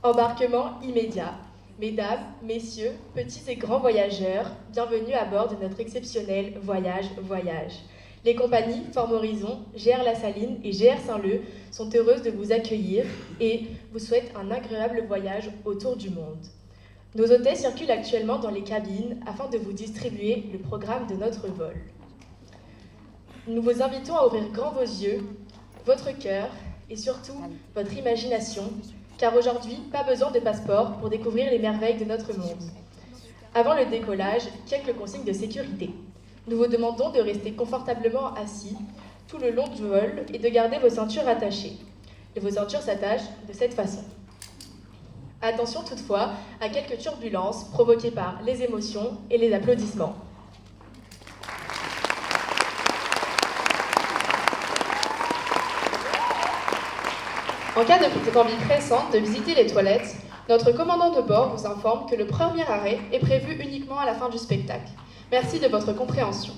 Embarquement immédiat. Mesdames, messieurs, petits et grands voyageurs, bienvenue à bord de notre exceptionnel voyage. Les compagnies Forme Horizon, GR La Saline et GR Saint-Leu sont heureuses de vous accueillir et vous souhaitent un agréable voyage autour du monde. Nos hôtesses circulent actuellement dans les cabines afin de vous distribuer le programme de notre vol. Nous vous invitons à ouvrir grand vos yeux, votre cœur et surtout votre imagination, car aujourd'hui, pas besoin de passeport pour découvrir les merveilles de notre monde. Avant le décollage, quelques consignes de sécurité. Nous vous demandons de rester confortablement assis tout le long du vol et de garder vos ceintures attachées. Et vos ceintures s'attachent de cette façon. Attention toutefois à quelques turbulences provoquées par les émotions et les applaudissements. En cas d'envie pressante de visiter les toilettes, notre commandant de bord vous informe que le premier arrêt est prévu uniquement à la fin du spectacle. Merci de votre compréhension.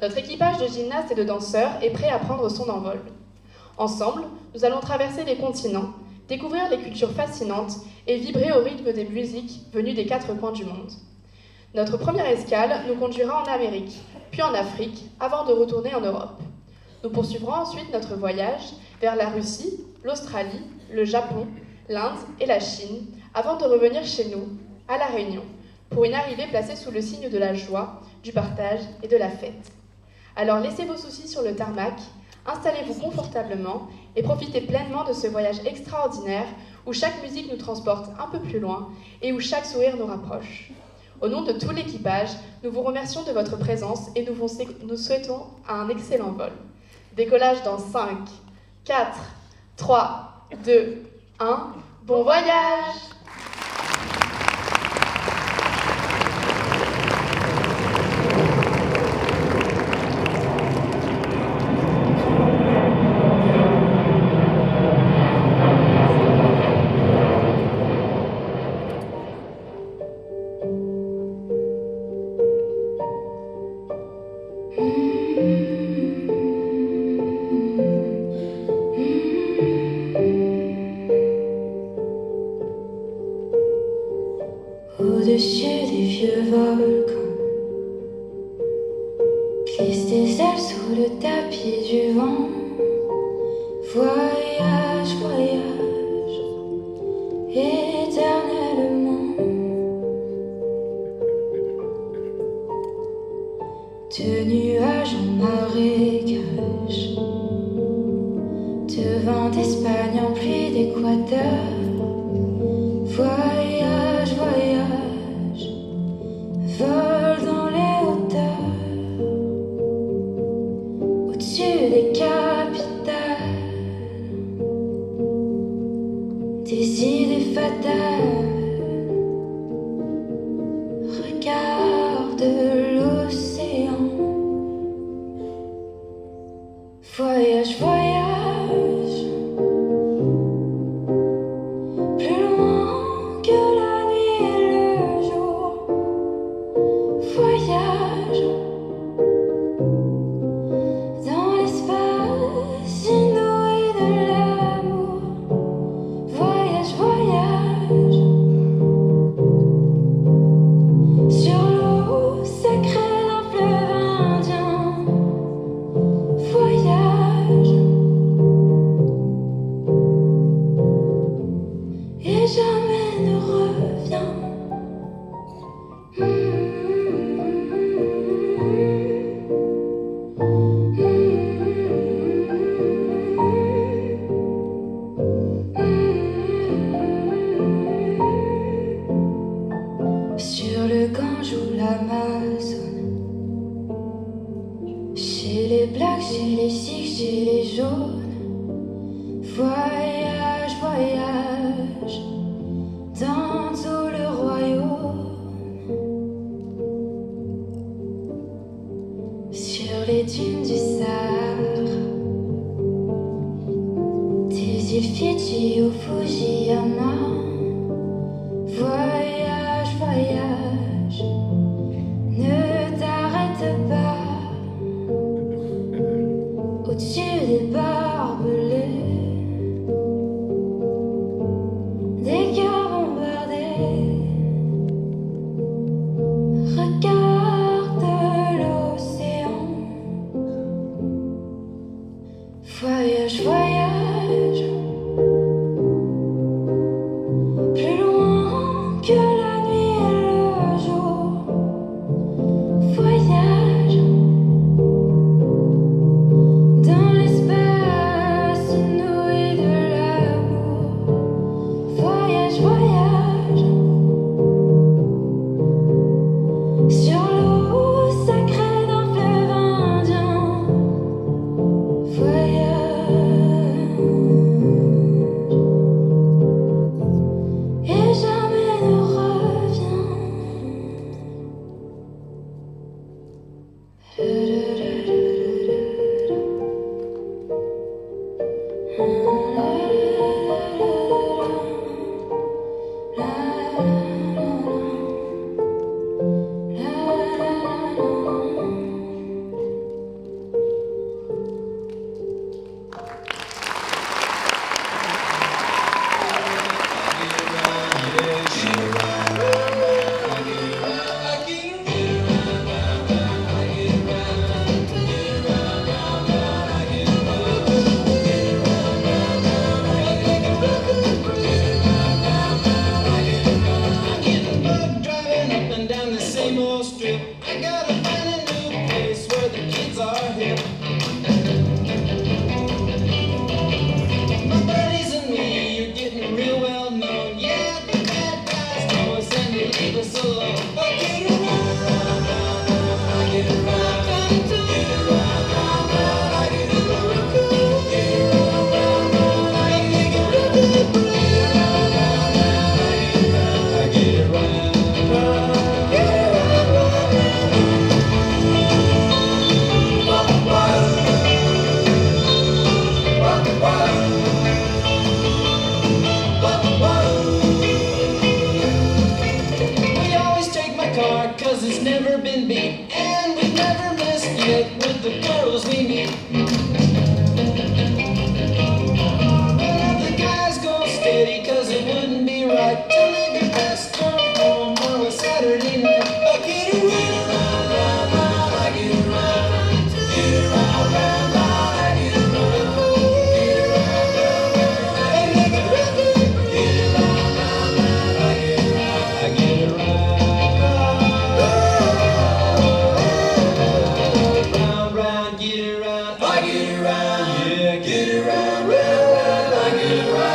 Notre équipage de gymnastes et de danseurs est prêt à prendre son envol. Ensemble, nous allons traverser les continents, découvrir les cultures fascinantes et vibrer au rythme des musiques venues des 4 coins du monde. Notre première escale nous conduira en Amérique, puis en Afrique, avant de retourner en Europe. Nous poursuivrons ensuite notre voyage vers la Russie, l'Australie, le Japon, l'Inde et la Chine, avant de revenir chez nous, à La Réunion, pour une arrivée placée sous le signe de la joie, du partage et de la fête. Alors laissez vos soucis sur le tarmac, installez-vous confortablement et profitez pleinement de ce voyage extraordinaire où chaque musique nous transporte un peu plus loin et où chaque sourire nous rapproche. Au nom de tout l'équipage, nous vous remercions de votre présence et nous souhaitons un excellent vol. Décollage dans 5, 4, 3, 2, 1. Bon voyage! Au-dessus des vieux volcans glissent des ailes sous le tapis du vent. Voyage, voyage, éternellement. De nuages en marécage, de vent d'Espagne en pluie d'Équateur. Voyage, voyage, vol dans les hauteurs, au-dessus des capitales, des idées fatales. Regarde l'océan. Voyage, voyage, plus loin que la nuit et le jour. Voyage dans l'espace inouï de l'amour. Voyage, voyage sur l'eau sacrée d'un fleuve indien. Voyage et jamais ne revient. Sur le Gange ou l'Amazone, chez les blacks, chez les sikhs, chez les jaunes. Voyage, voyage dans tout le royaume. Sur les dunes du Sahara, des îles Fidji au Fujiyama. Voyage, voyage, ne t'arrête pas. Au-dessus des barbelés, des cœurs little strip. I gotta find a new place where the kids are hip. My buddies and me are getting real well known. Yeah, the bad guys know us and they leave us alone. I get around, I get around, I get around, I get around, get around, I get around, I get around. We always take my car, cause it's never been beat. And we've never missed yet with the girls we meet. Well, the guys go steady, cause it wouldn't be right to leave your best girl home on a Saturday night. I get around, round, round, I get around, get around, round, round, I get around, get around, round, round, I get around, get around, round, round, I get around, I get around, round, round, get around, I get around, yeah, get around, round, round, I get around.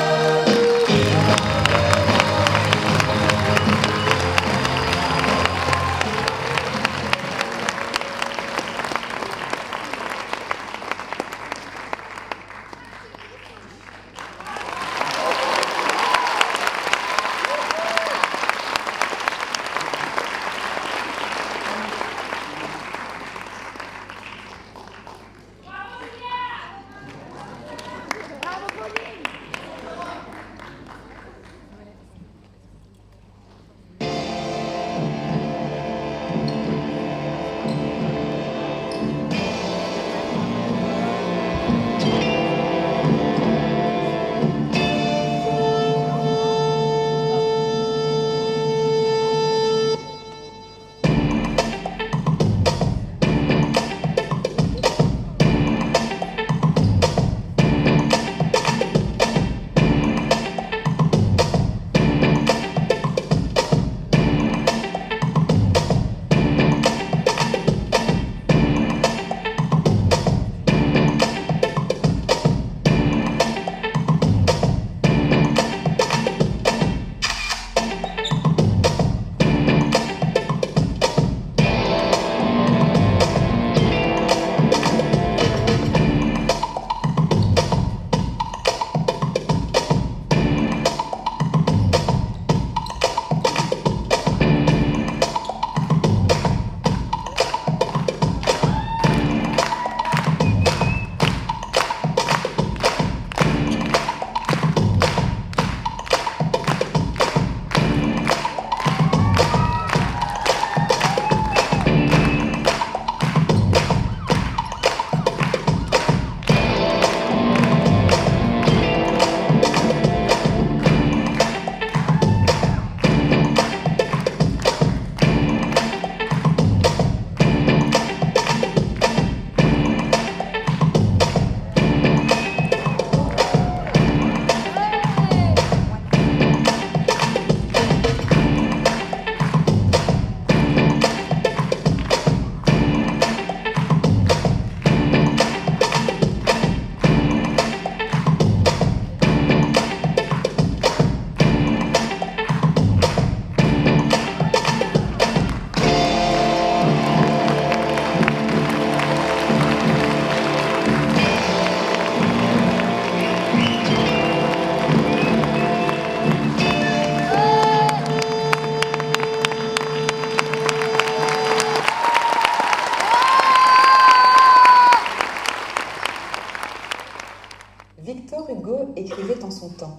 Victor Hugo écrivait en son temps.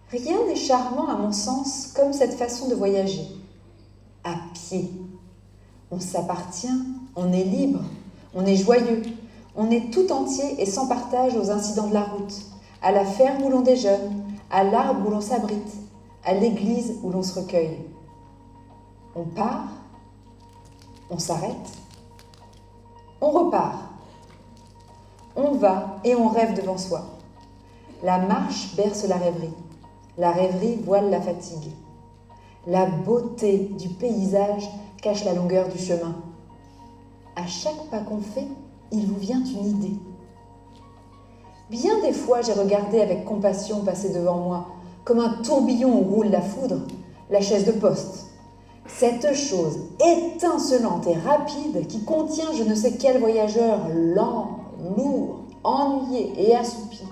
Rien n'est charmant à mon sens comme cette façon de voyager. À pied. On s'appartient, on est libre, on est joyeux, on est tout entier et sans partage aux incidents de la route, à la ferme où l'on déjeune, à l'arbre où l'on s'abrite, à l'église où l'on se recueille. On part, on s'arrête, on repart. On va et on rêve devant soi. La marche berce la rêverie voile la fatigue. La beauté du paysage cache la longueur du chemin. À chaque pas qu'on fait, il vous vient une idée. Bien des fois, j'ai regardé avec compassion passer devant moi, comme un tourbillon où roule la foudre, la chaise de poste. Cette chose étincelante et rapide qui contient je ne sais quel voyageur lent, lourd, ennuyé et assoupi.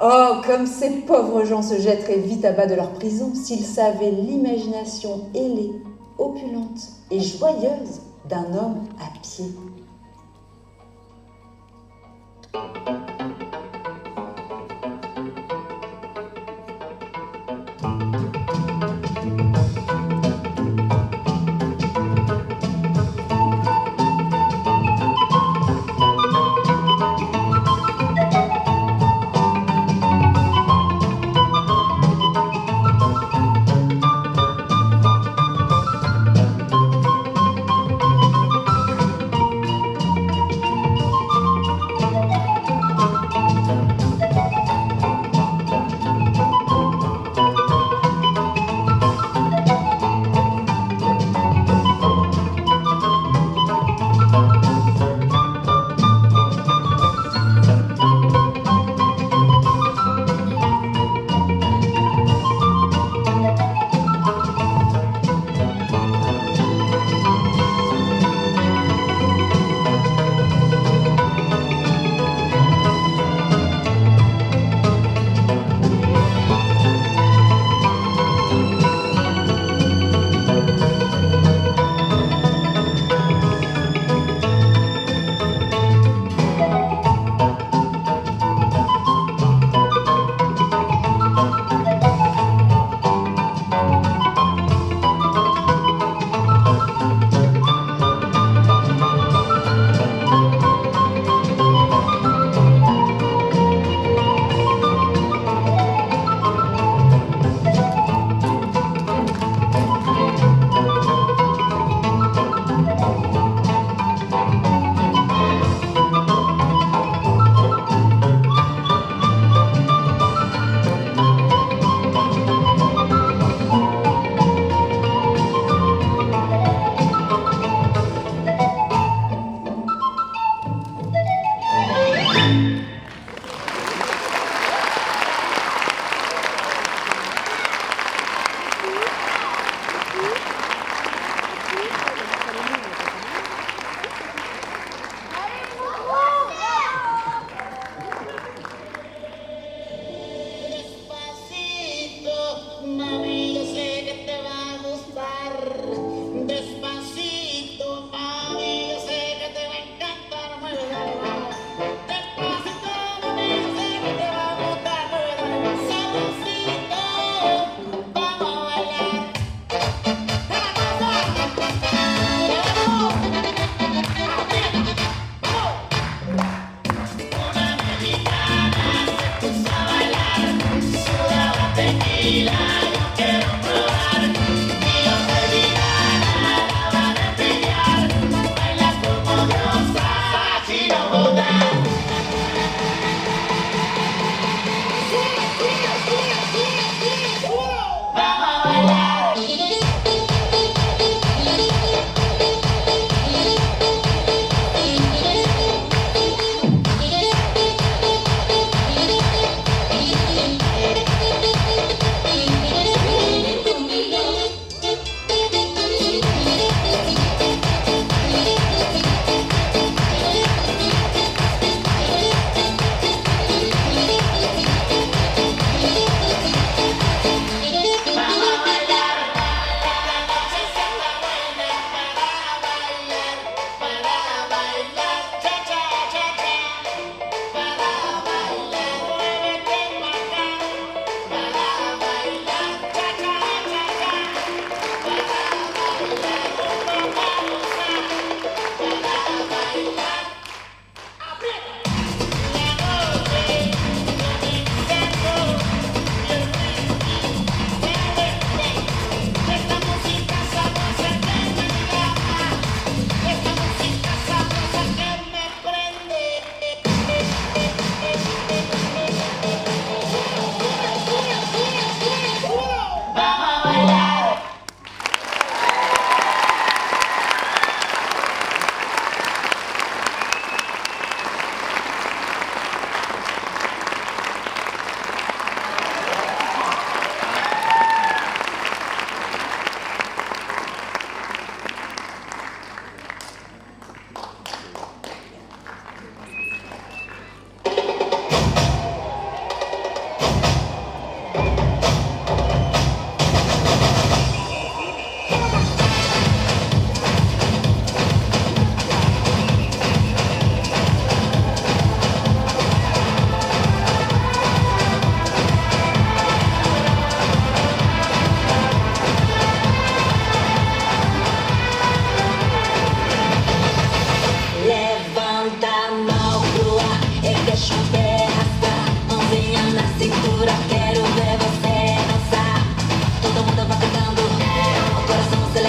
Oh, comme ces pauvres gens se jetteraient vite à bas de leur prison s'ils savaient l'imagination ailée, opulente et joyeuse d'un homme à pied.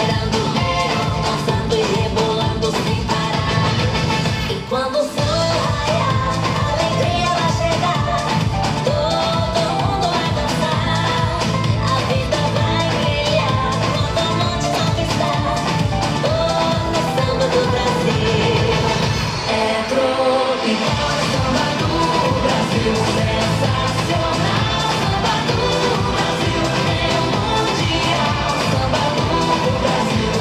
cheirando o verão, dançando e rebolando sem parar. E quando o sol raiar, a alegria vai chegar. Todo mundo vai dançar, a vida vai brilhar. Quando a noite conquistar, no samba do Brasil. É tropical, samba do Brasil, sensacional. Samba do Brasil, é o mundial. Samba do Brasil.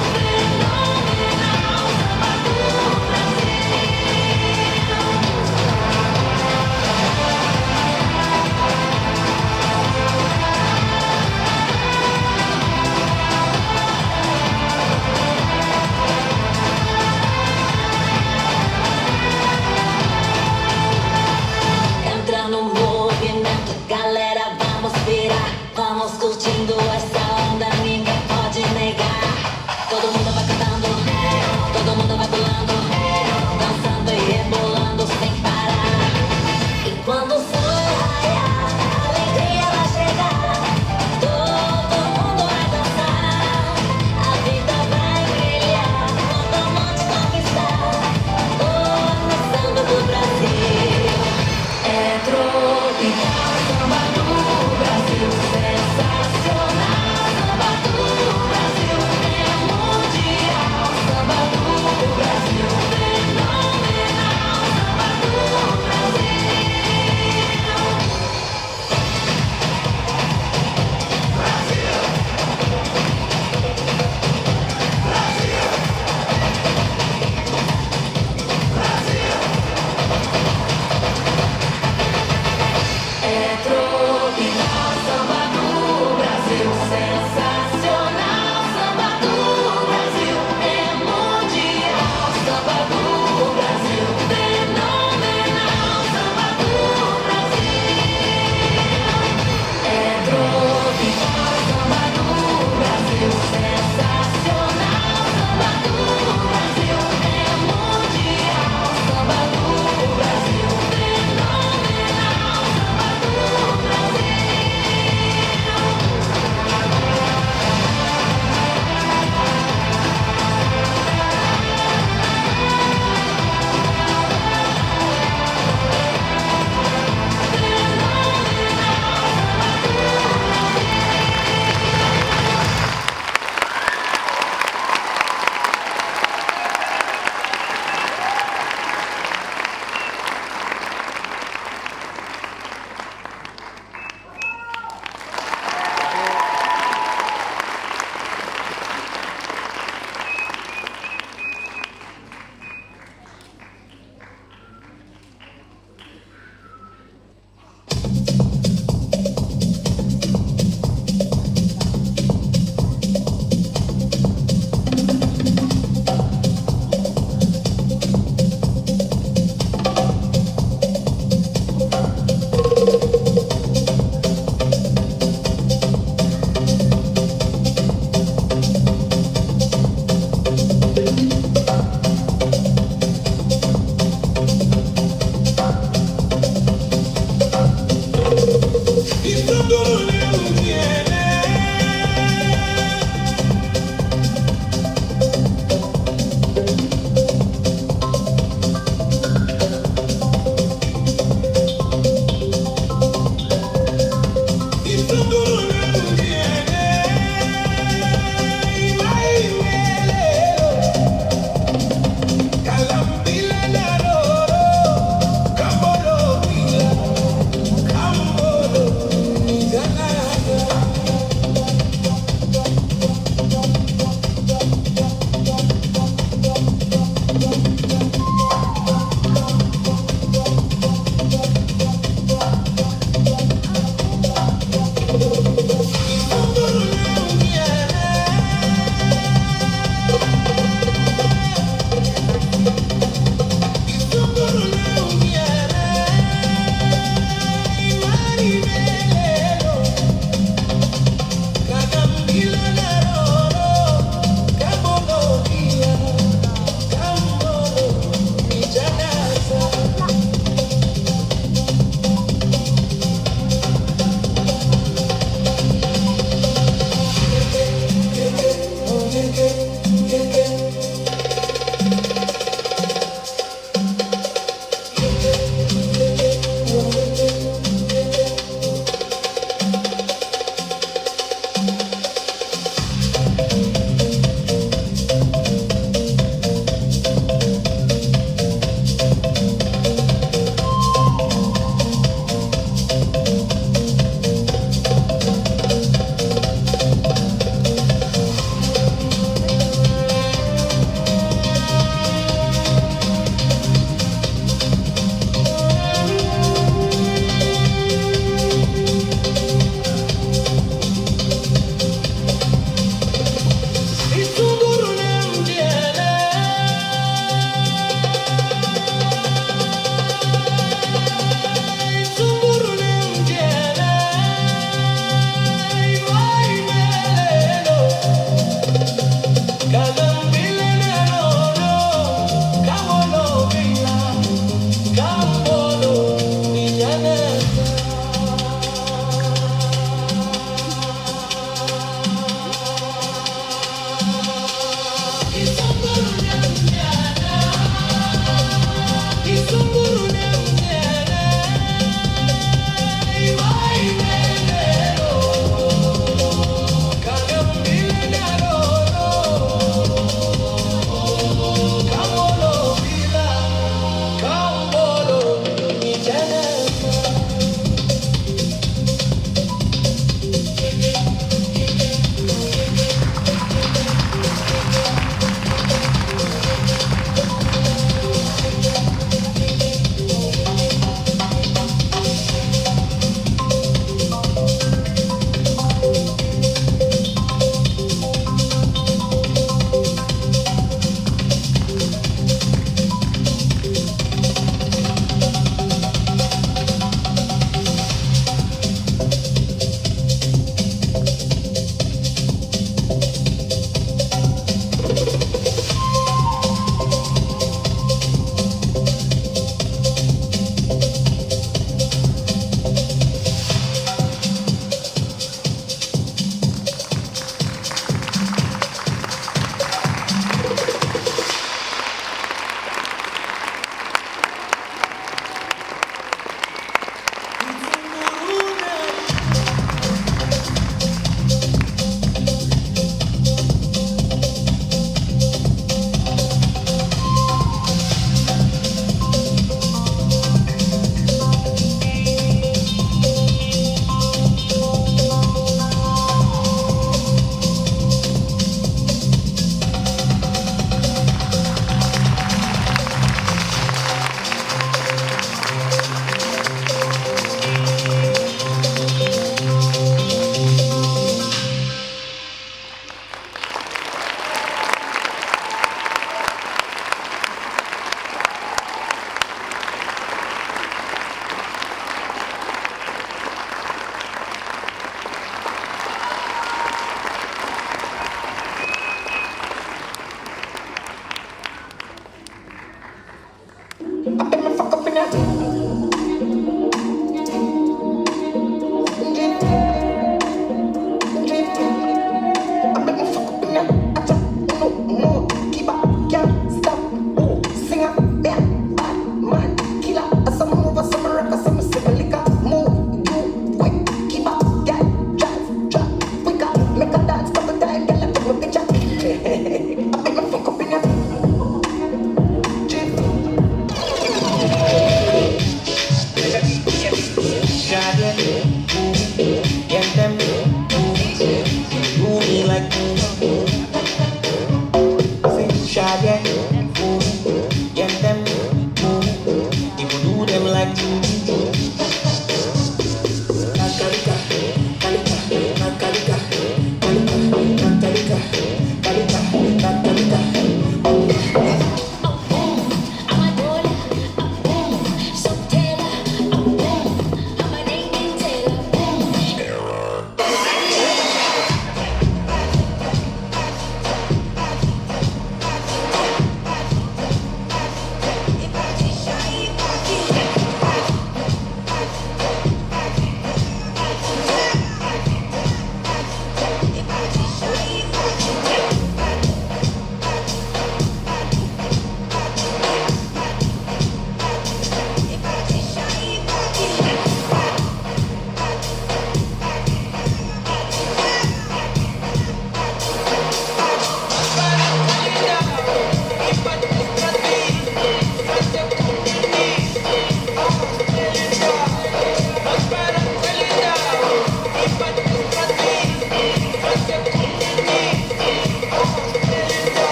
Kalika,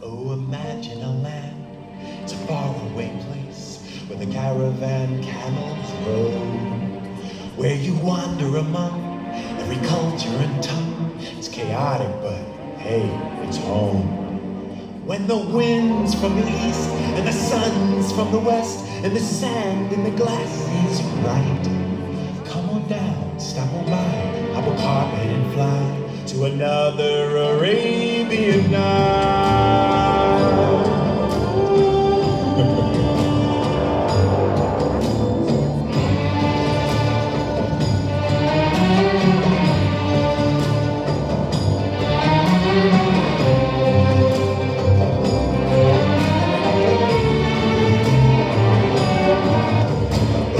Oh, imagine a land, it's a faraway place where the caravan camels roam, where you wander among every culture and tongue. It's chaotic, but hey, it's home. When the wind's from the east and the sun's from the west and the sand in the glass is right, come on down, stop on by, hop a carpet and fly to another Arabian night.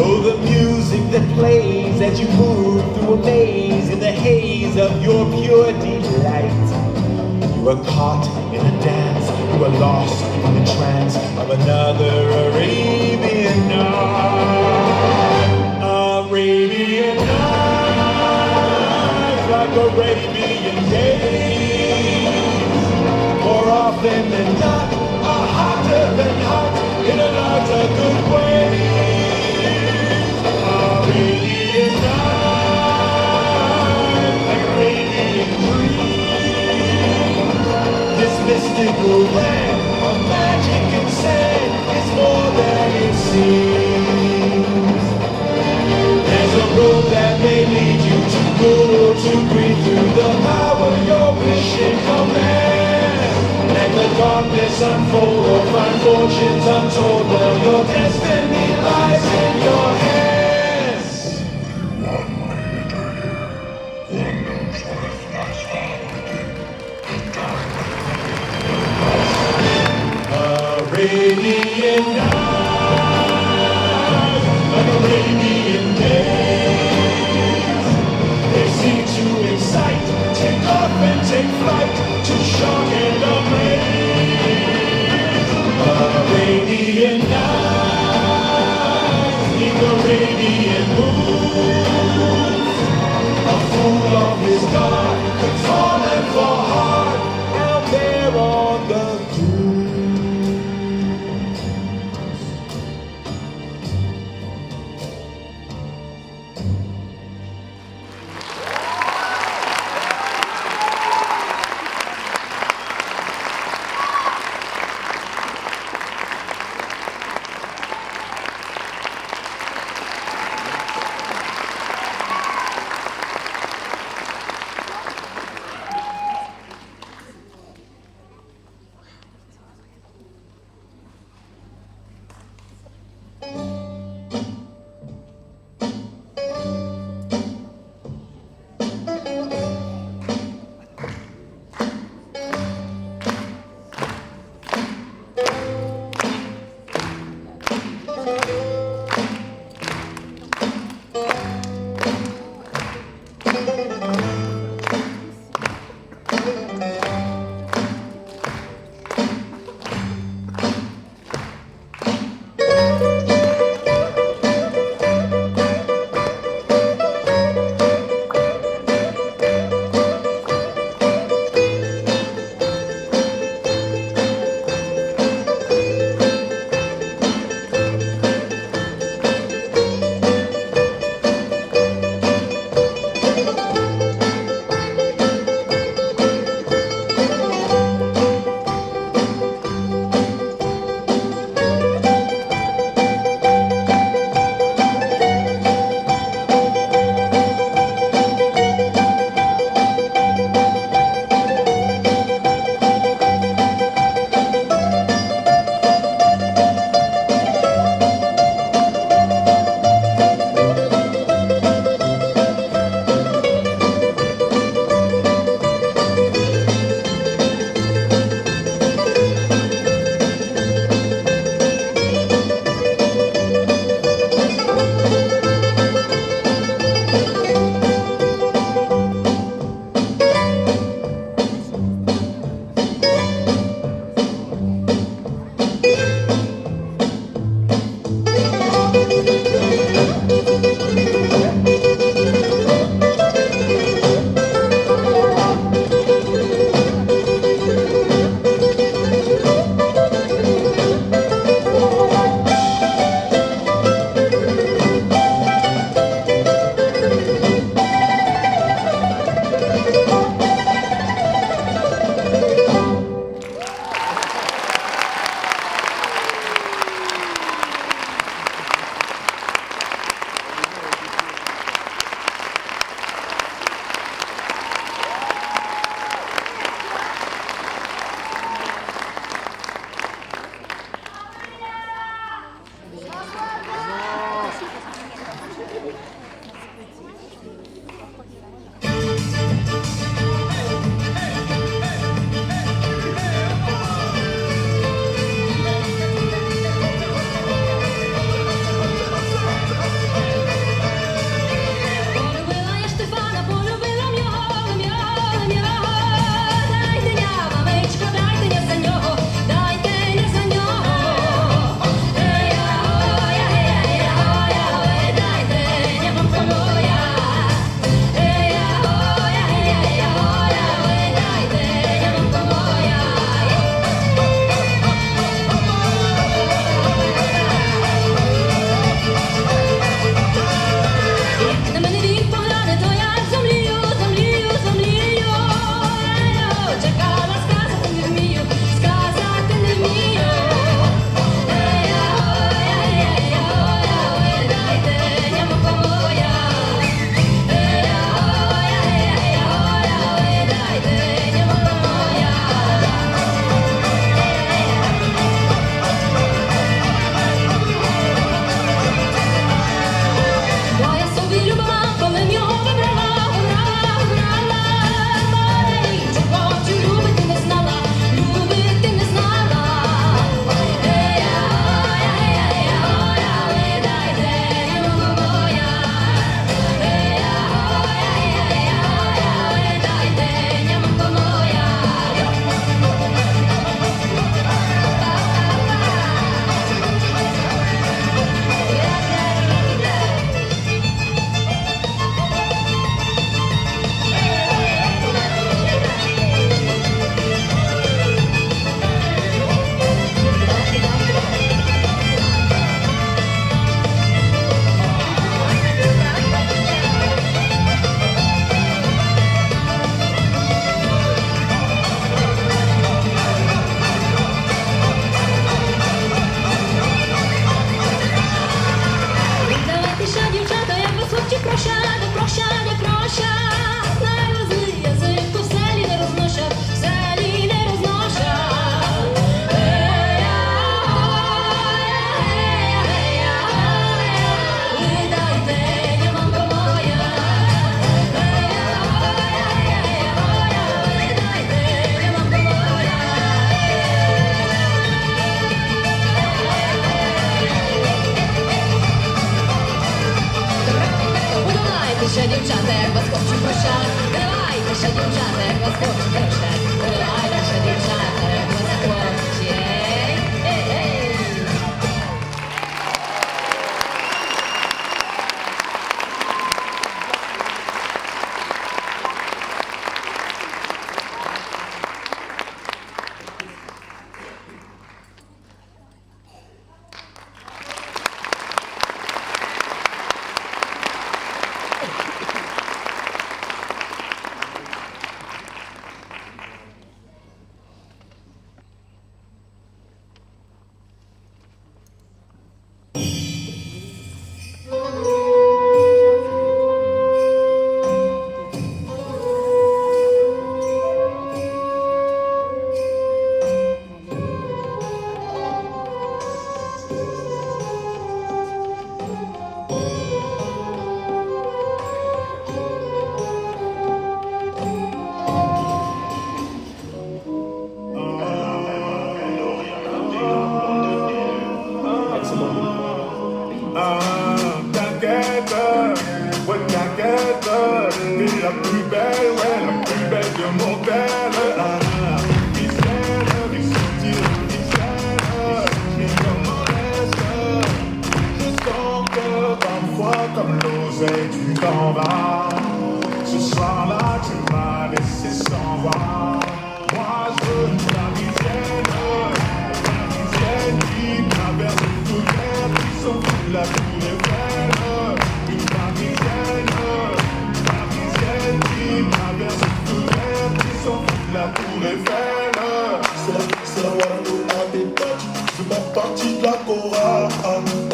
Oh, the music that plays as you move through a maze in the haze of your pure delight. You are caught in a dance, you are lost in the trance of another Arabian night. Arabian night, like Arabian days. More often than not, are hotter than hot in a not a good way. Arabian night, like Arabian dream. This mystical land of magic and sand is more than it seems. There's a road that may lead you to good or to greed through the power your wish and command. Let the darkness unfold or find fortunes untold. Well, your destiny lies in your hands. Arabian night, like Arabian days. They seem to excite, take off and take flight, to shock and amaze. Arabian night, in the Arabian moon. A fool off his guard could fall and fall hard out there on the dune.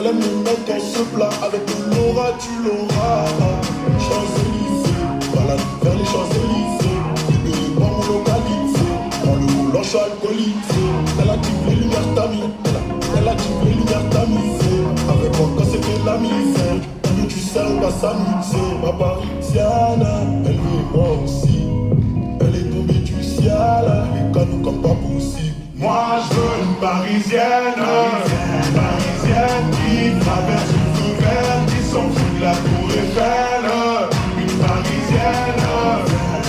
Elle aime me mettre dans ce plat. Avec de l'aura, tu l'auras. Champs-Élysées, balade vers les Champs-Élysées. Libéré par mon localité, dans le volant, je suis alcoolisé. Elle active les lumières tamisées. Elle active les lumières tamisées. Avec moi quand c'était la misère. Plus tu sais, on va s'amuser. Ma parisienne, elle veut moi aussi. Elle est tombée du ciel, les canaux comme pas possible. Moi je veux une parisienne, parisienne qui traverse le feu vert, qui s'en fout de la tour Eiffel. Une parisienne,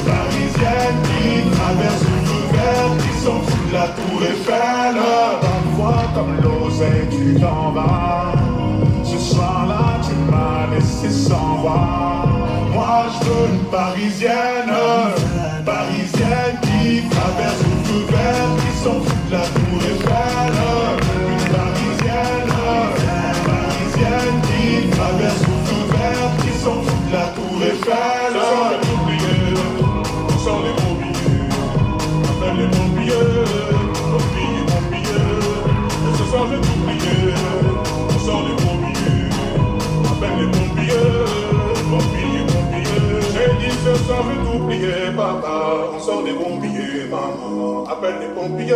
parisienne qui traverse le feu vert, qui s'en fout de la tour Eiffel. Parfois comme l'oseille tu t'en vas, ce soir-là tu m'as laissé sans voix. Moi je veux une parisienne, parisienne qui traverse le feu vert, qui s'en fout de la tour Eiffel. Une parisienne, parisienne qui traverse le feu vert, qui s'en fout de la tour Eiffel. Ce sont les pompiers, ce sont les pompiers, appelle les pompiers, pompiers, pompiers. Ce sont les pompiers, ce sont les pompiers, appelle les pompiers, pompiers, pompiers. J'ai dit ce soir je vais t'oublier, papa. On sort des pompiers, maman. Appelle les pompiers,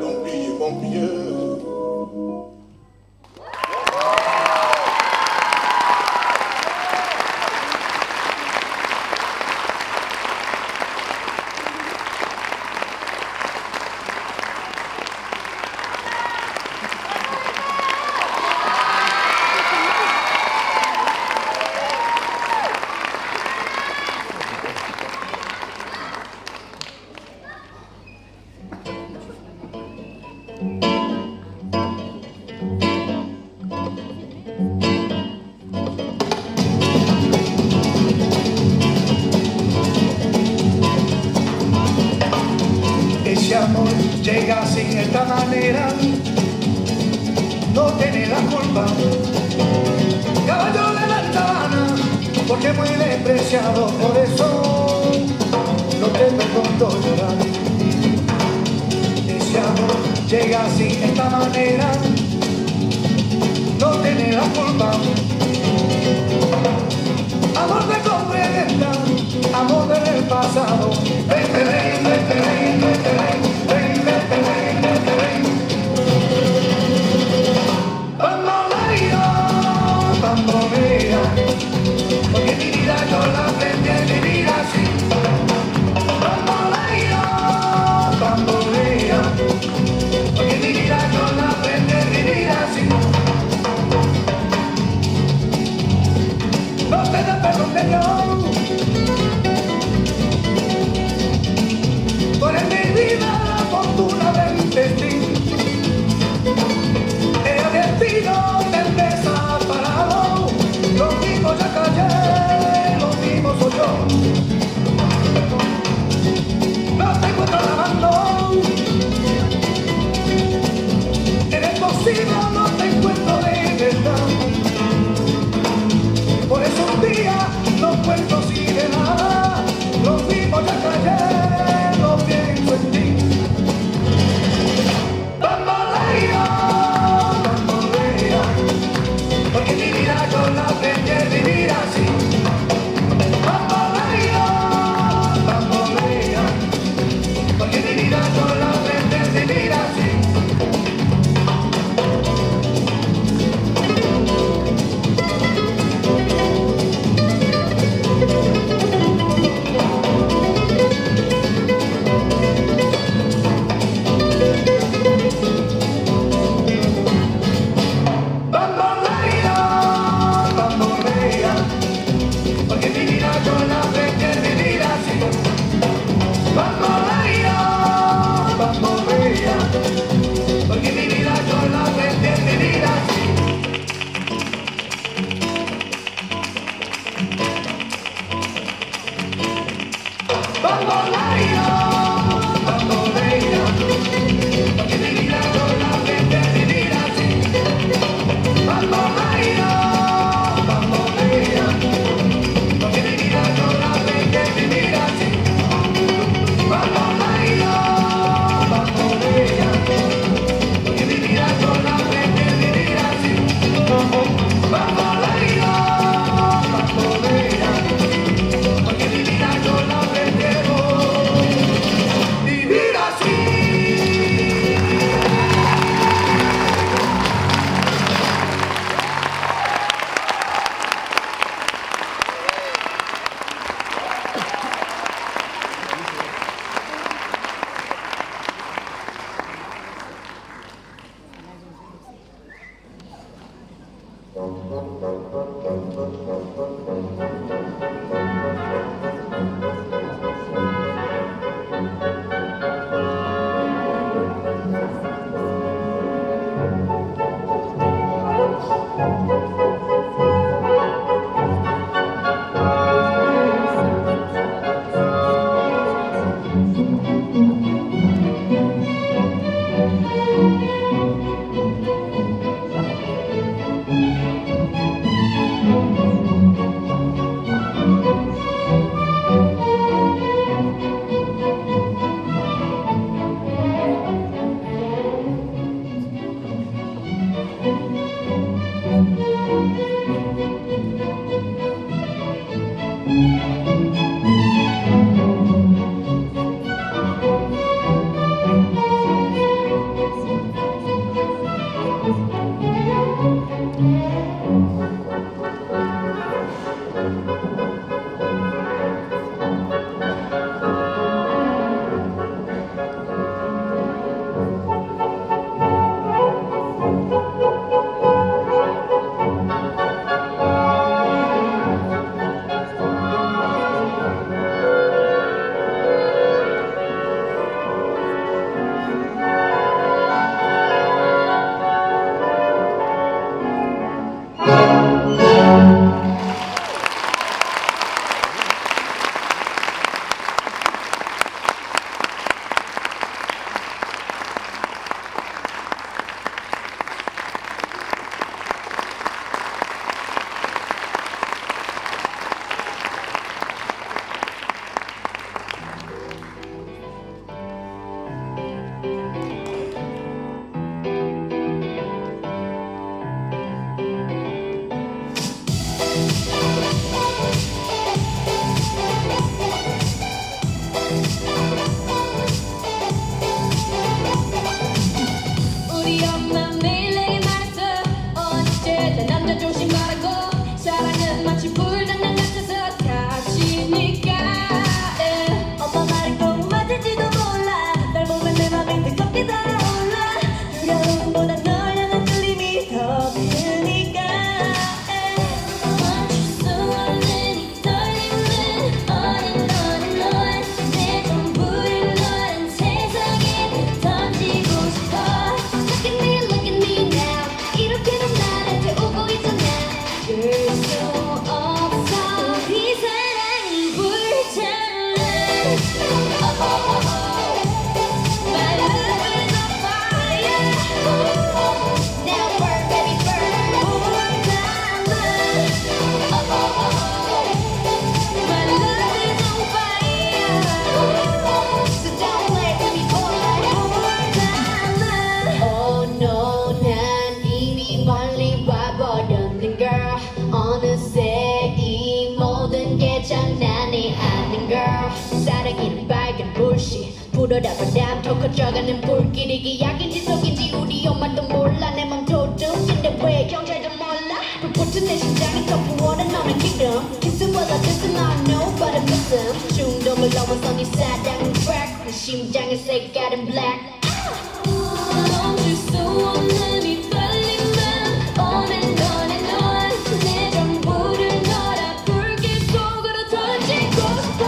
pompiers, pompiers. Ese amor llega así de esta manera, no tiene la culpa. Caballo de la Habana, porque muy despreciado, por eso no te perdono llorar. Ese amor llega así de esta manera, no tiene la culpa. Amor de comprenda, amor del pasado. Vete, vete, vete, vete, vete, vete, vete. Bamboleo, bamboleo, porque mi vida yo la aprendí a vivir así. Bamboleo, bamboleo, porque mi vida yo la aprendí a vivir así. No te da perdón de Dios. 우리 엄마 매일 내게 말했어 어쨌든 남자 조심하라고 사랑은 마치 불장난 같아서 다치니까 엄마 말이 꼭 맞을지도 몰라 날 보면 내 맘이 뜨겁게 달아올라 두려움보다 널 향한 끌림이 더 크니까 멈출 수 없는 이 떨림은 on and on 내 전부를 너란 세상에 던지고 싶어 Look at me now 이렇게도 나를 태우고 있잖아 그럴 수 없어 우리 사랑은 불타는 My love is on fire Now burn baby burn 불타는 My love is on fire So don't play with me boy 불타는 Oh no 난 이미 멀리 와버렸는 girl 어느새 이 모든 게 장난이 아닌 girl 사랑이는 빨간 불씨 불어라 바람 더 커져가는 불길이 기약인지 속인지 우리 엄마도 몰라 내 맘 도둑인데 왜 경찰도 몰라 불붙은 내 심장이 더 부어라 너는 기름 키스보다 뜻은 I know but I miss him 중독을 넘어서 네 사랑은 crack 내 심장의 색깔은 black 멈출 수 없는 이 떨림은 on and on and on 내 전부를 너라 불길 속으로 던지고 싶어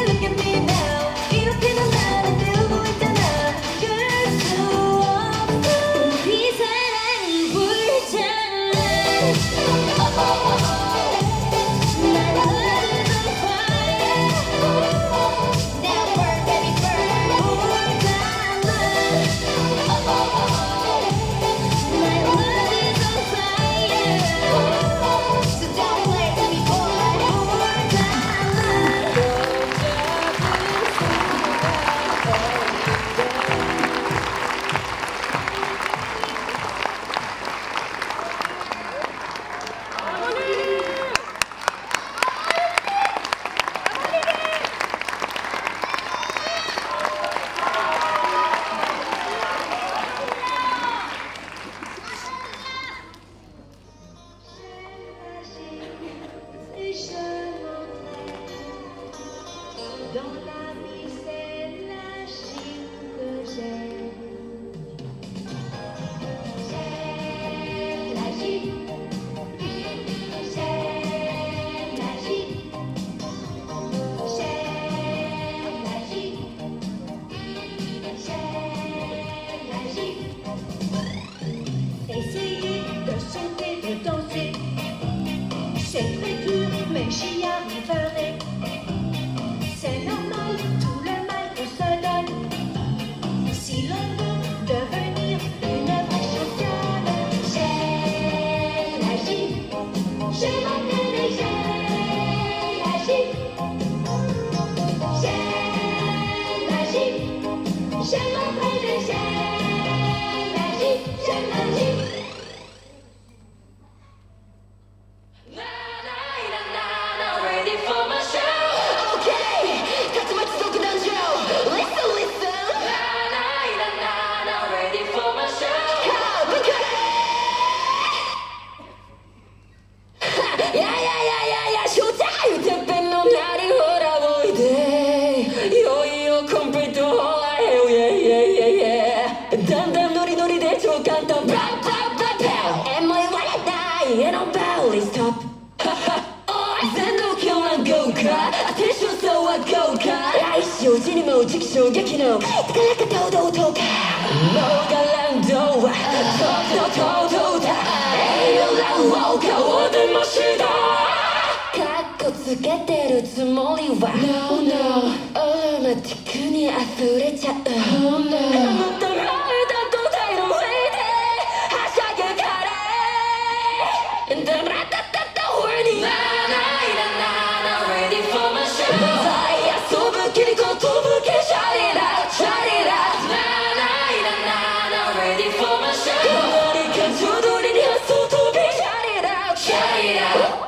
Look at me now 이렇게도 나를 태우고 있잖아 그럴 수 없어 우리 사랑은 불타는 My love is on fire Now burn baby burn 불타는 뭐가 랑도와 도도도도다 에일랑로가 오든 멋이다 갖고つけてるつもりは No no オロマティックに溢れちゃう Oh no あなたがいた答えの上ではしゃげかれダラダダダ Horny なないななな Ready for my show 遊ぶキリコ飛ぶけシャリラシャリラなないななな Ready for my show 周り感情通りに発想飛びシャリラシャリラ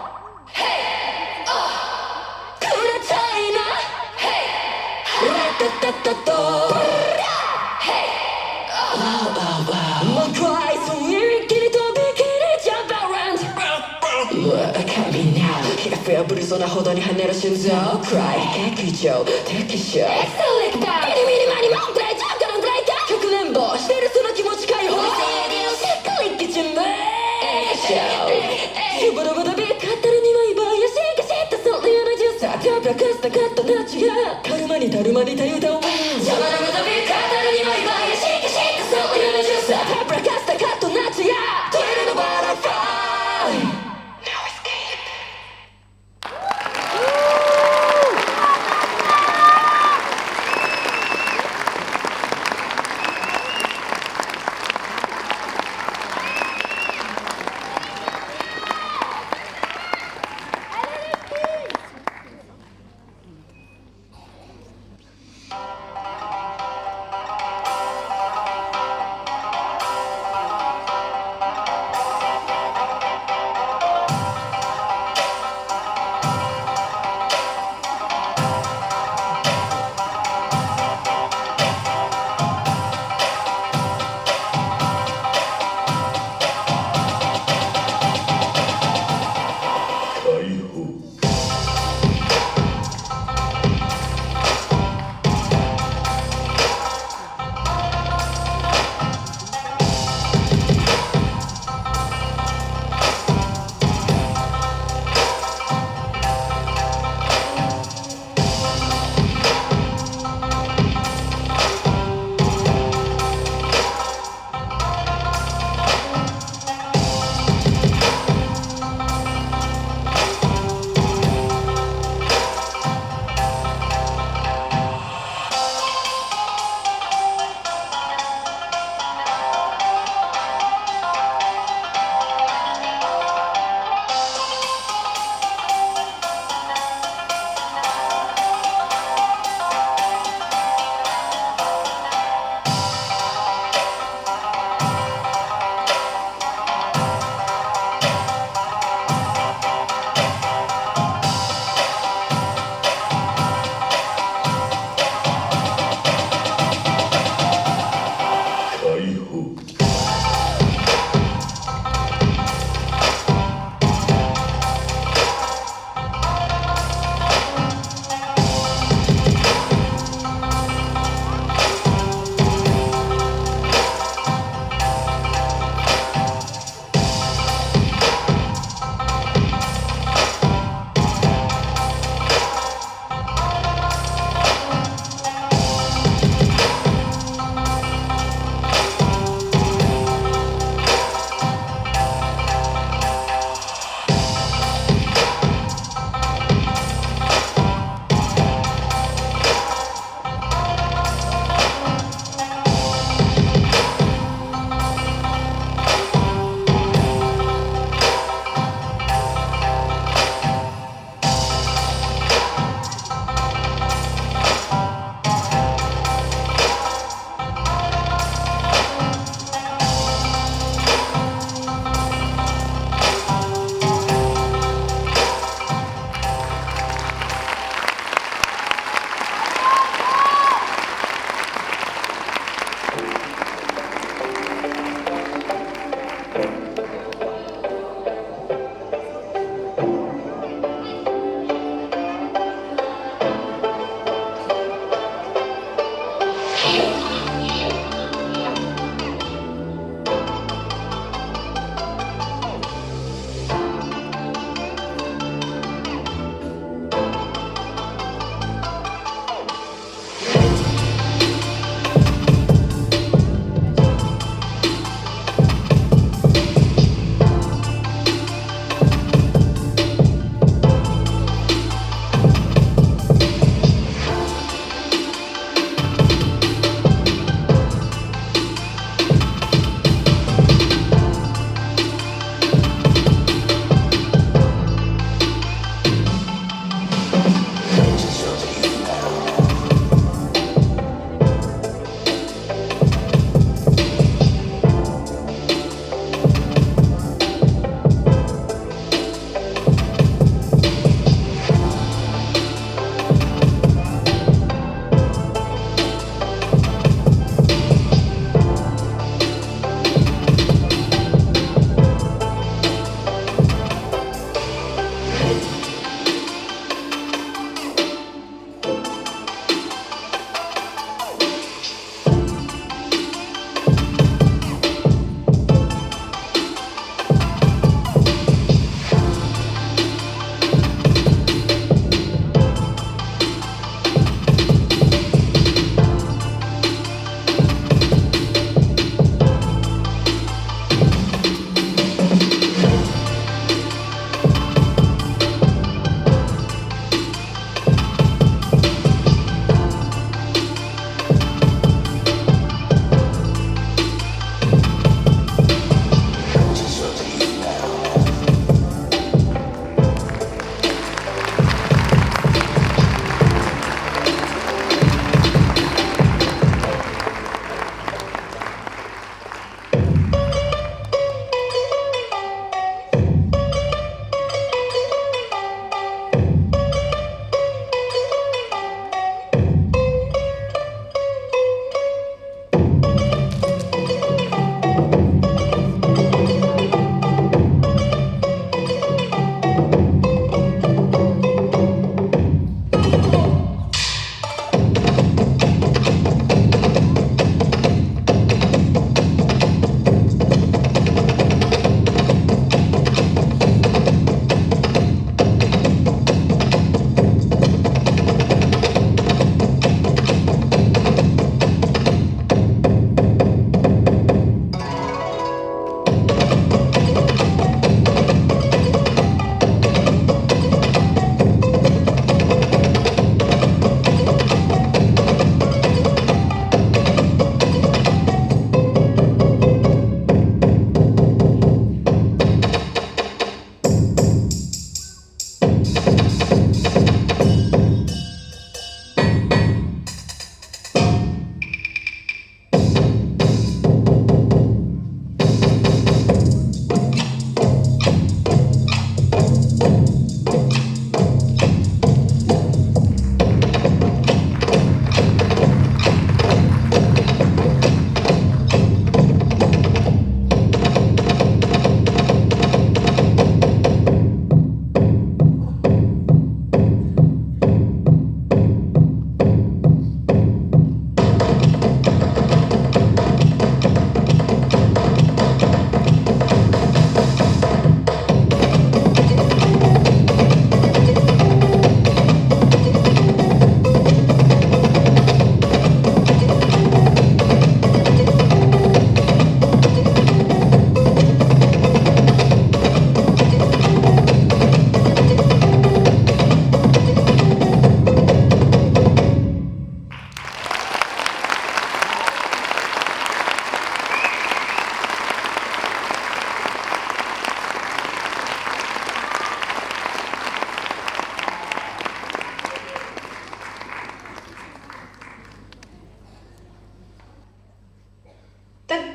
ぶりそうなほどに跳ねる心臓 Cry 劇場敵将 Excellent ミニミニマニモンプレイジャンカルンドライター極連棒してるその気持ち解放 CD をしっかりきちんぶシュバダバダビーカッタルにはイバヤシガシッとそれよのジューサータブラカスタカットナチがカルマにタルマにタユタをシュバダバダビーカッタルにはイバヤシガシッとそれよのジューサータブラカスタカットナチがトイレのバタフライ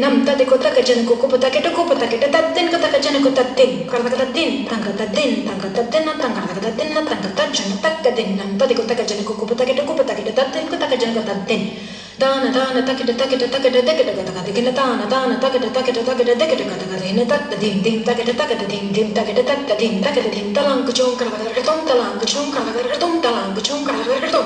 Nam tadi kota kajan kuku petake to kupu take tatin kota kajan kota tin karena kata tin tangga tatin tangga tatin tangga kata tin tangga tajan tak katin nam tadi kota kajan kuku petake to kupu take tatin kota kajan kota tin dana dana take kata kata kena dana take kata ini tak din din take din din take din talang kucung karena kata talang kucung karena kata talang kucung karena kata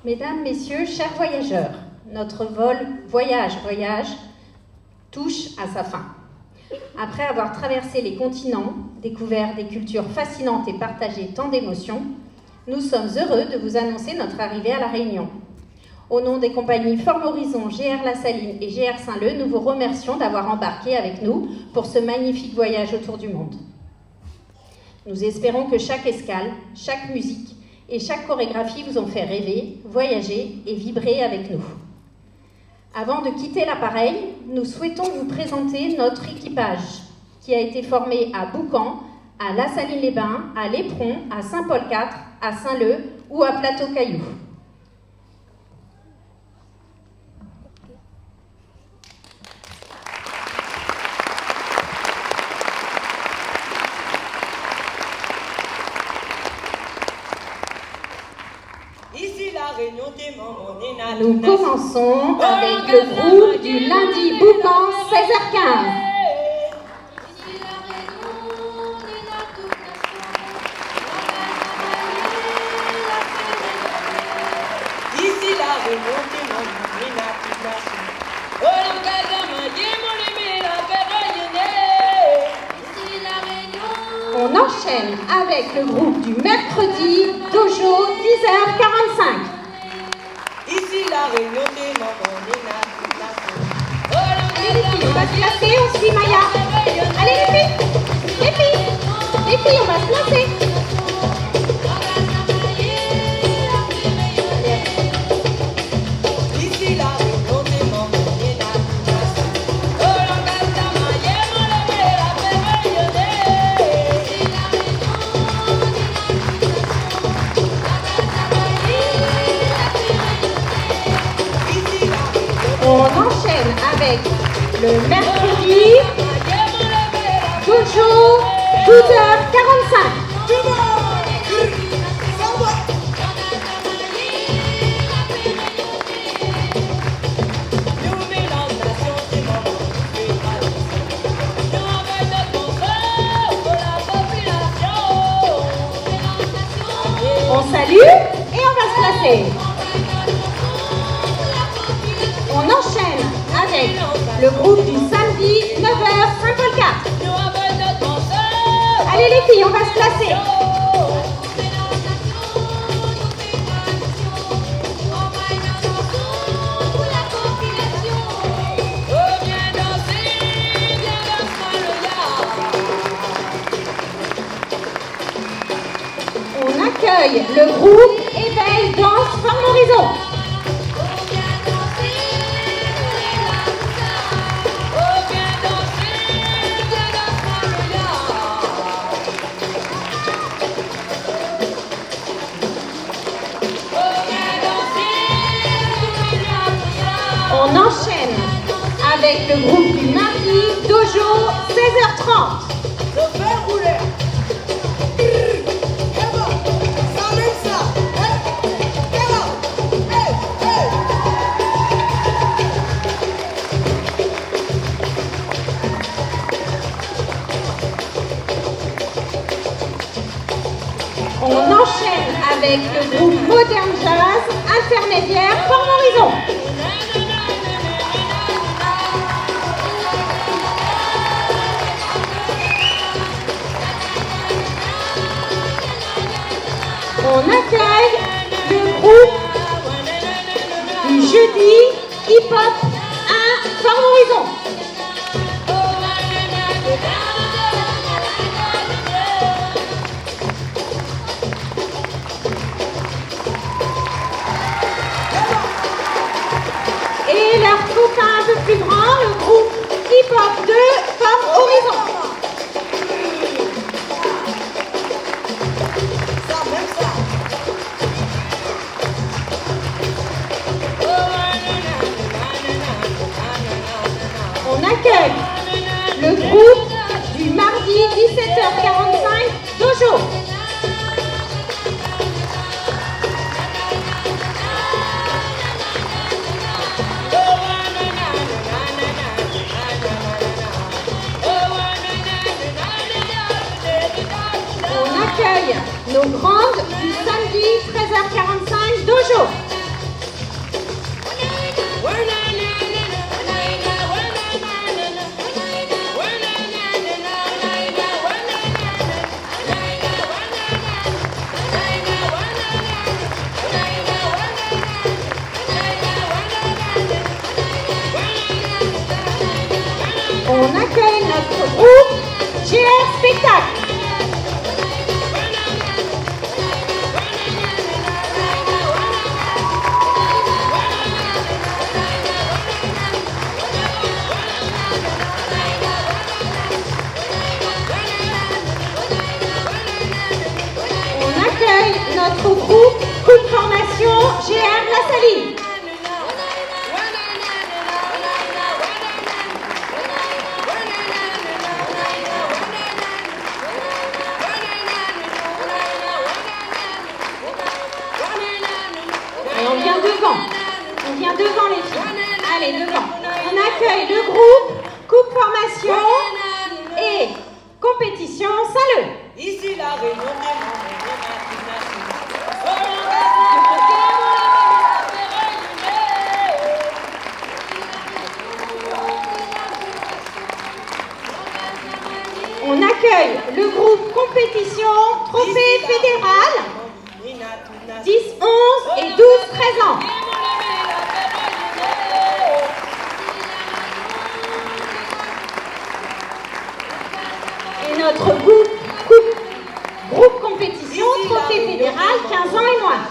Mesdames, Messieurs, chers voyageurs, notre vol Voyage touche à sa fin. Après avoir traversé les continents, découvert des cultures fascinantes et partagé tant d'émotions, nous sommes heureux de vous annoncer notre arrivée à La Réunion. Au nom des compagnies Forme Horizon, GR La Saline et GR Saint-Leu, nous vous remercions d'avoir embarqué avec nous pour ce magnifique voyage autour du monde. Nous espérons que chaque escale, chaque musique et chaque chorégraphie vous ont fait rêver, voyager et vibrer avec nous. Avant de quitter l'appareil, nous souhaitons vous présenter notre équipage qui a été formé à Boucan, à La Saline-les-Bains, à Léperon, à Saint-Paul-IV, à Saint-Leu ou à Plateau-Caillou. Nous commençons avec le groupe du lundi Boucan 16h15. On enchaîne avec le groupe du mercredi Dojo 10h45. Ici la réunion des mamans, Allez les filles, on va se placer, on suit Maya. Allez les filles, on va se placer. ici la réunion des mamans, On enchaîne avec le mercredi Dojo 12h45. On salue et on va se placer. On enchaîne avec le groupe du samedi 9h Saint-Paul-IV. Allez les filles, on va se placer. On accueille le groupe Éveil Danse Forme Horizon. On enchaîne avec le groupe du mardi Dojo 16h30. avec le groupe Modern Jazz intermédiaire Forme Horizon. On accueille le groupe du jeudi Hip Hop 1 Forme Horizon. Et leur copain un peu plus grand, le groupe Hip Hop 2 Forme Horizon. On accueille le groupe du mardi 17h45 Dojo. On accueille nos grandes du samedi 13h45 Dojo. On accueille notre groupe GR Spectacle. On accueille notre groupe Coupe Formation GR La Saline. Et on vient devant. On vient devant les filles. Allez, devant. On accueille le groupe Coupe Formation et Compétition Saint-Leu. Ici la réunion des On accueille le groupe Compétition Trophée Fédéral 10, 11 et 12, 13 ans. Et notre groupe compétition Trophée Fédéral 15 ans et moins.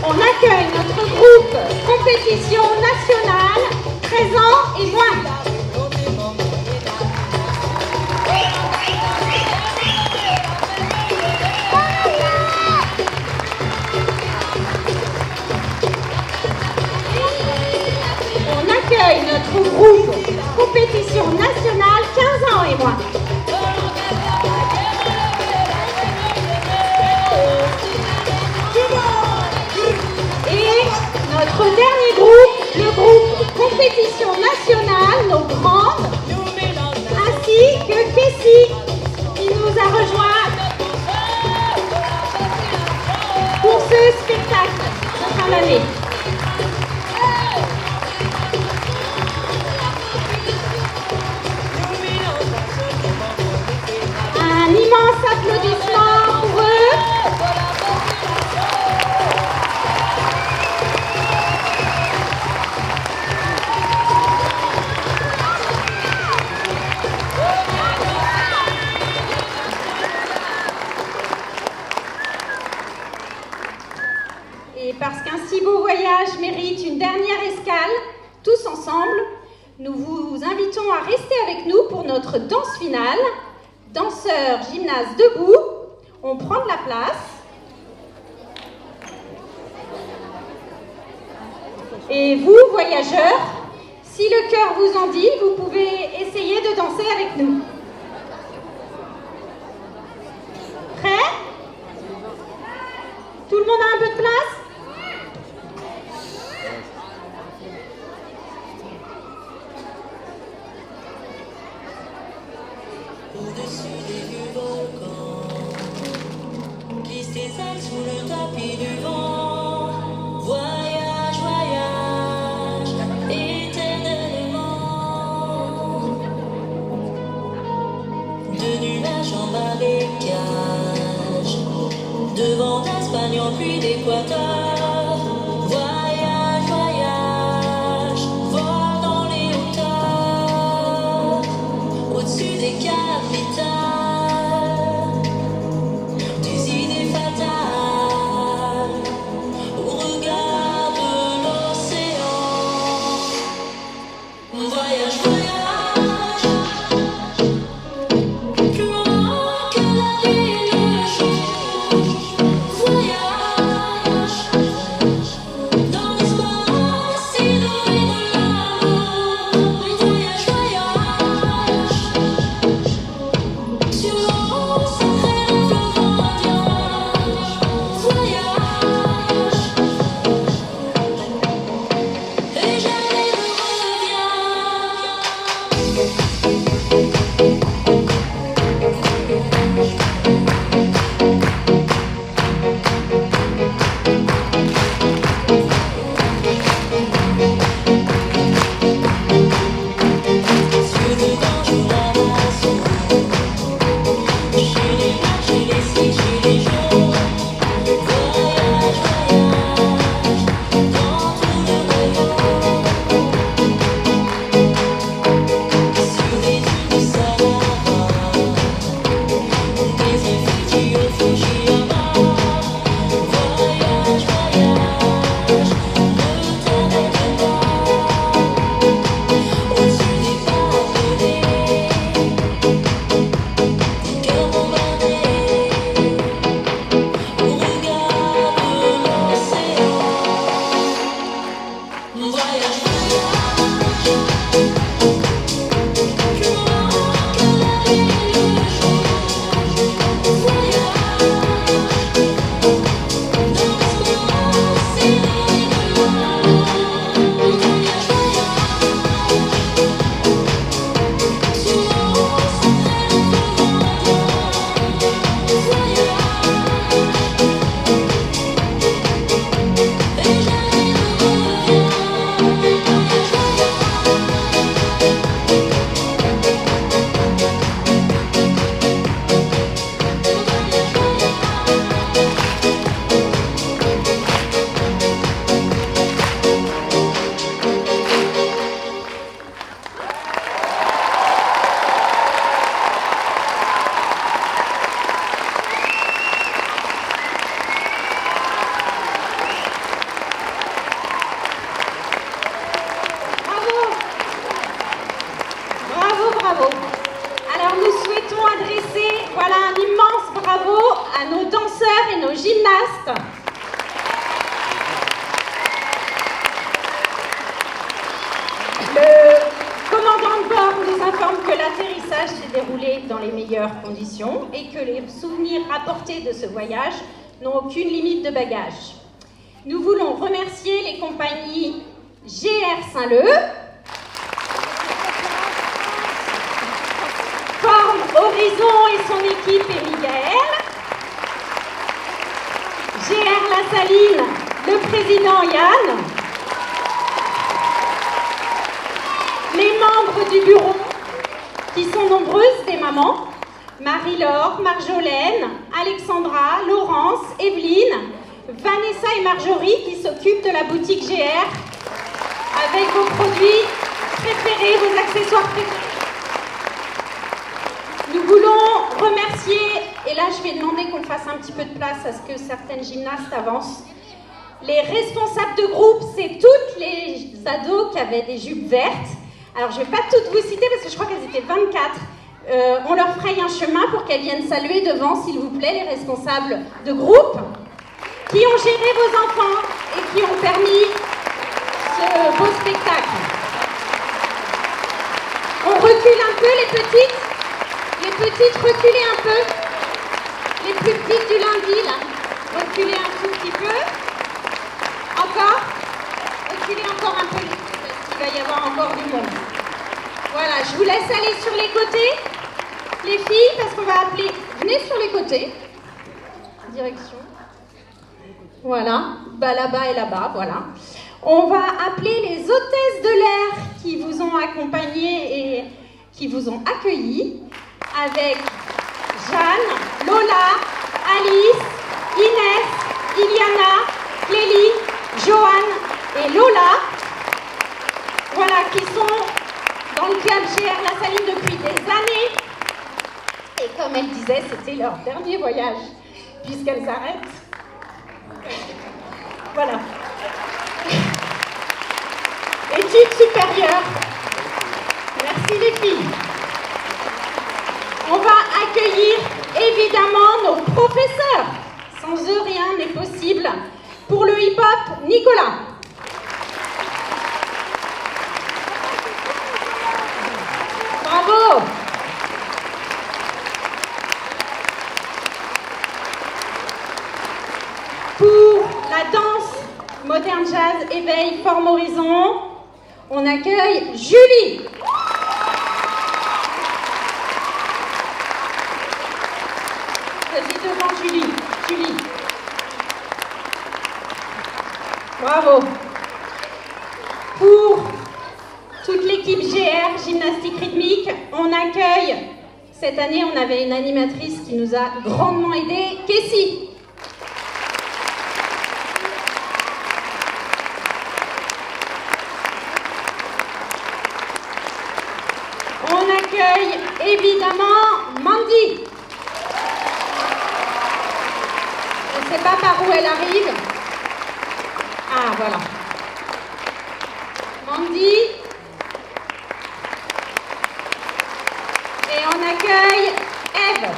On accueille notre groupe compétition nationale 13 ans et moins. On accueille notre groupe compétition nationale 15 ans et moins. Et notre dernier groupe, le groupe compétition nationale, nos grandes, ainsi que Kessie, qui nous a rejoints pour ce spectacle de fin d'année. Un immense applaudissement pour eux. Et parce qu'un si beau voyage mérite une dernière escale, tous ensemble, nous vous invitons à rester avec nous pour notre danse finale. Danseurs, gymnastes debout, on prend de la place. Et vous, voyageurs, si le cœur vous en dit, vous pouvez essayer de danser avec nous. Prêt? Tout le monde a un peu de place? dans les meilleures conditions et que les souvenirs rapportés de ce voyage n'ont aucune limite de bagage. Nous voulons remercier les compagnies GR Saint-Leu, Forme Horizon et son équipe et Michael, GR La Saline, le président Yann, les membres du bureau, qui sont nombreuses, des mamans, Marie-Laure, Marjolaine, Alexandra, Laurence, Evelyne, Vanessa et Marjorie qui s'occupent de la boutique GR avec vos produits préférés, vos accessoires préférés. Nous voulons remercier, et là je vais demander qu'on fasse un petit peu de place à ce que certaines gymnastes avancent, les responsables de groupe, c'est toutes les ados qui avaient des jupes vertes. Alors je ne vais pas toutes vous citer parce que je crois qu'elles étaient 24. On leur fraye un chemin pour qu'elles viennent saluer devant, s'il vous plaît, les responsables de groupe qui ont géré vos enfants et qui ont permis ce beau spectacle. On recule un peu les petites. Les petites, reculez un peu. Les plus petites du lundi, là. Reculez un tout petit peu. Encore. Reculez encore un peu, parce qu'il va y avoir encore du monde. Voilà, je vous laisse aller sur les côtés, les filles, parce qu'on va appeler... Venez sur les côtés. Direction. Voilà, bah là-bas et là-bas, voilà. On va appeler les hôtesses de l'air qui vous ont accompagnées et qui vous ont accueillis avec Jeanne, Lola, Alice, Inès, Iliana, Clélie, Joanne et Lola. Voilà, qui sont dans le club GR La Saline depuis des années. Et comme elles disaient, c'était leur dernier voyage, puisqu'elles arrêtent. Voilà. Études supérieures. Merci les filles. On va accueillir évidemment nos professeurs. Sans eux, rien n'est possible. Pour le hip-hop, Nicolas. Bravo. Pour la danse Modern Jazz, Éveil, Forme Horizon, on accueille Julie. Vas-y devant Julie. Julie. Bravo. Pour toute l'équipe GR, gymnastique rythmique, on accueille, cette année on avait une animatrice qui nous a grandement aidé, Kessie. On accueille évidemment Mandy. Je ne sais pas par où elle arrive. Ah, voilà. Mandy. Et on accueille Eve.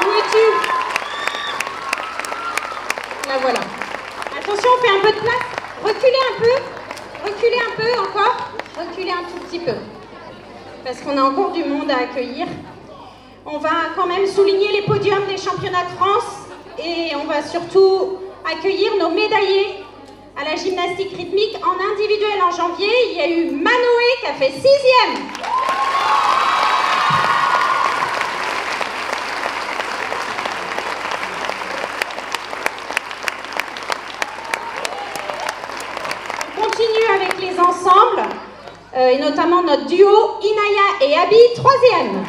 Où es-tu? La voilà. Attention, on fait un peu de place. Reculez un peu. Reculez un peu encore. Reculez un tout petit peu. Parce qu'on a encore du monde à accueillir. On va quand même souligner les podiums des championnats de France. Et on va surtout accueillir nos médaillés à la gymnastique rythmique en individuel en janvier. Il y a eu Manoé qui a fait 6e. On continue avec les ensembles, et notamment notre duo Inaya et Abby, 3e.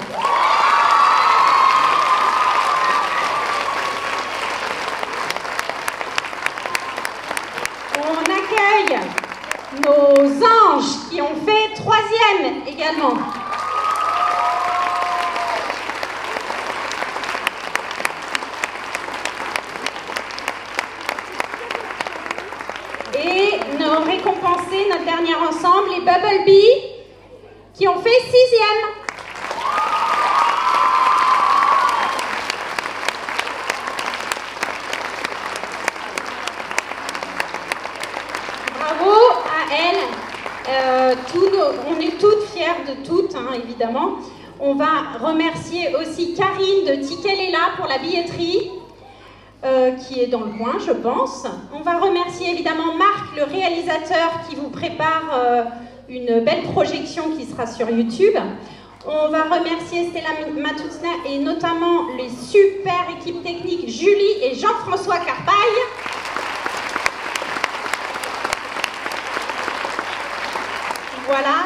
On accueille nos anges qui ont fait 3e également. Et nos récompensés, notre dernier ensemble, les Bubblebee, qui ont fait 6e. on est toutes fières de toutes, hein, évidemment. On va remercier aussi Karine de Tikelela pour la billetterie, qui est dans le coin, je pense. On va remercier évidemment Marc, le réalisateur, qui vous prépare une belle projection qui sera sur YouTube. On va remercier Stella Matutina et notamment les super équipes techniques Julie et Jean-François Carpaille. Voilà,